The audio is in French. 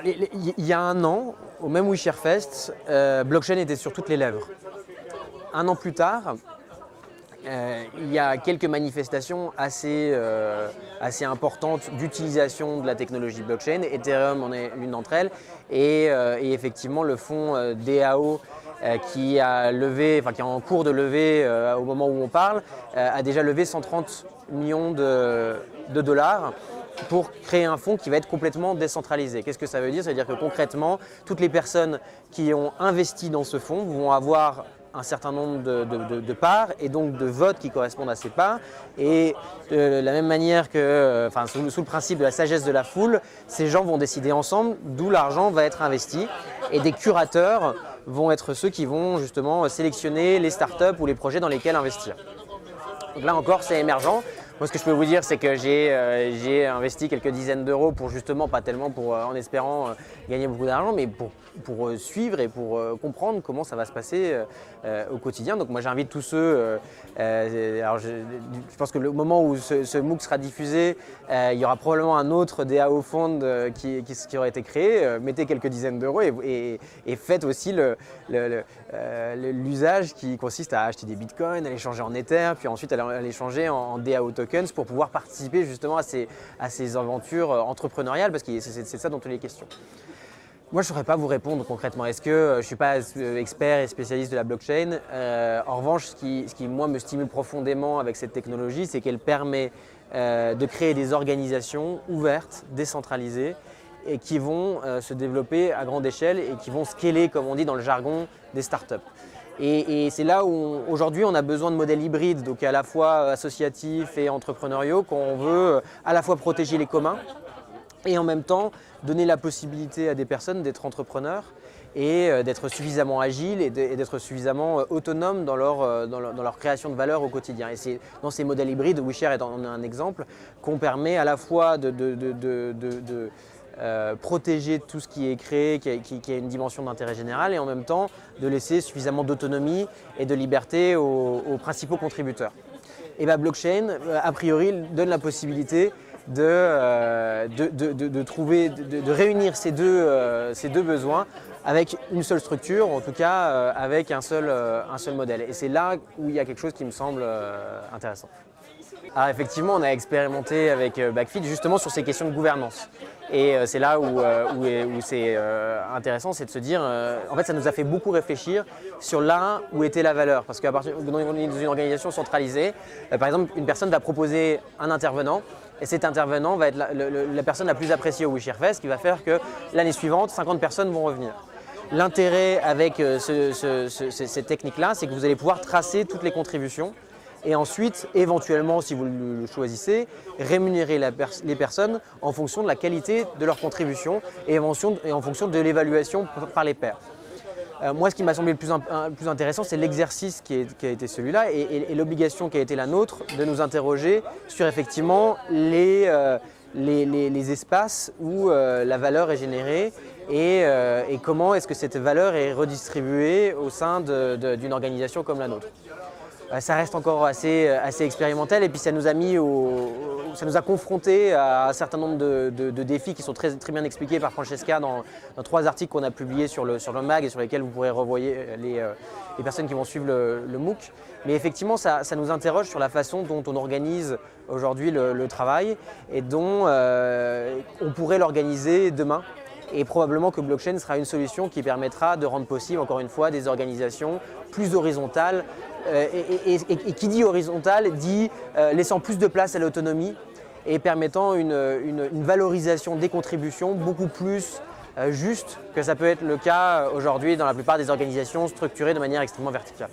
Il y a un an, au même WeShareFest, blockchain était sur toutes les lèvres. Un an plus tard, il y a quelques manifestations assez importantes d'utilisation de la technologie blockchain. Ethereum en est l'une d'entre elles. Et effectivement, le fonds DAO qui est en cours de levée au moment où on parle, a déjà levé 130 millions de dollars pour créer un fonds qui va être complètement décentralisé. Qu'est-ce que ça veut dire? Ça veut dire que concrètement, toutes les personnes qui ont investi dans ce fonds vont avoir un certain nombre de parts et donc de votes qui correspondent à ces parts. Et de la même manière que, sous le principe de la sagesse de la foule, ces gens vont décider ensemble d'où l'argent va être investi. Et des curateurs vont être ceux qui vont justement sélectionner les startups ou les projets dans lesquels investir. Donc là encore, c'est émergent. Moi, ce que je peux vous dire, c'est que j'ai investi quelques dizaines d'euros pour justement, pas tellement en espérant gagner beaucoup d'argent, mais pour suivre et pour comprendre comment ça va se passer au quotidien. Donc moi, j'invite tous ceux, alors je pense que le moment où ce MOOC sera diffusé, il y aura probablement un autre DAO Fund qui aura été créé. Mettez quelques dizaines d'euros et faites aussi l'usage qui consiste à acheter des bitcoins, à les changer en Ether, puis ensuite à les changer en DAO tokens pour pouvoir participer justement à ces aventures entrepreneuriales, parce que c'est ça dont il est question. Moi, je ne saurais pas vous répondre concrètement. Est-ce que je ne suis pas expert et spécialiste de la blockchain? En revanche, ce qui moi me stimule profondément avec cette technologie, c'est qu'elle permet de créer des organisations ouvertes, décentralisées, et qui vont se développer à grande échelle et qui vont scaler, comme on dit dans le jargon, des startups. Et c'est là où aujourd'hui on a besoin de modèles hybrides, donc à la fois associatifs et entrepreneuriaux, qu'on veut à la fois protéger les communs et en même temps donner la possibilité à des personnes d'être entrepreneurs et d'être suffisamment agiles et d'être suffisamment autonomes dans leur création de valeur au quotidien. Et c'est dans ces modèles hybrides, WeShare en est un exemple, qu'on permet à la fois de protéger tout ce qui est créé, qui a une dimension d'intérêt général, et en même temps de laisser suffisamment d'autonomie et de liberté aux principaux contributeurs. Et blockchain, a priori, donne la possibilité de réunir ces deux besoins avec une seule structure, ou en tout cas avec un seul modèle. Et c'est là où il y a quelque chose qui me semble intéressant. Alors effectivement, on a expérimenté avec Backfeed justement sur ces questions de gouvernance. Et c'est là où c'est intéressant, c'est de se dire, en fait ça nous a fait beaucoup réfléchir sur là où était la valeur. Parce qu'à partir dans une organisation centralisée, par exemple, une personne va proposer un intervenant, et cet intervenant va être la personne la plus appréciée au WeShareFest, qui va faire que l'année suivante, 50 personnes vont revenir. L'intérêt avec cette technique-là, c'est que vous allez pouvoir tracer toutes les contributions et ensuite, éventuellement, si vous le choisissez, rémunérer les personnes en fonction de la qualité de leur contribution et en fonction de l'évaluation par les pairs. Moi, ce qui m'a semblé le plus intéressant, c'est l'exercice qui a été celui-là et l'obligation qui a été la nôtre de nous interroger sur effectivement les espaces où la valeur est générée et comment est-ce que cette valeur est redistribuée au sein d'une organisation comme la nôtre. Ça reste encore assez expérimental et puis ça nous a confrontés à un certain nombre de défis qui sont très bien expliqués par Francesca dans 3 articles qu'on a publiés sur le mag et sur lesquels vous pourrez revoyer les personnes qui vont suivre le MOOC. Mais effectivement, ça nous interroge sur la façon dont on organise aujourd'hui le travail et dont on pourrait l'organiser demain. Et probablement que blockchain sera une solution qui permettra de rendre possible, encore une fois, des organisations plus horizontales. Et qui dit horizontale dit laissant plus de place à l'autonomie et permettant une valorisation des contributions beaucoup plus juste que ça peut être le cas aujourd'hui dans la plupart des organisations structurées de manière extrêmement verticale.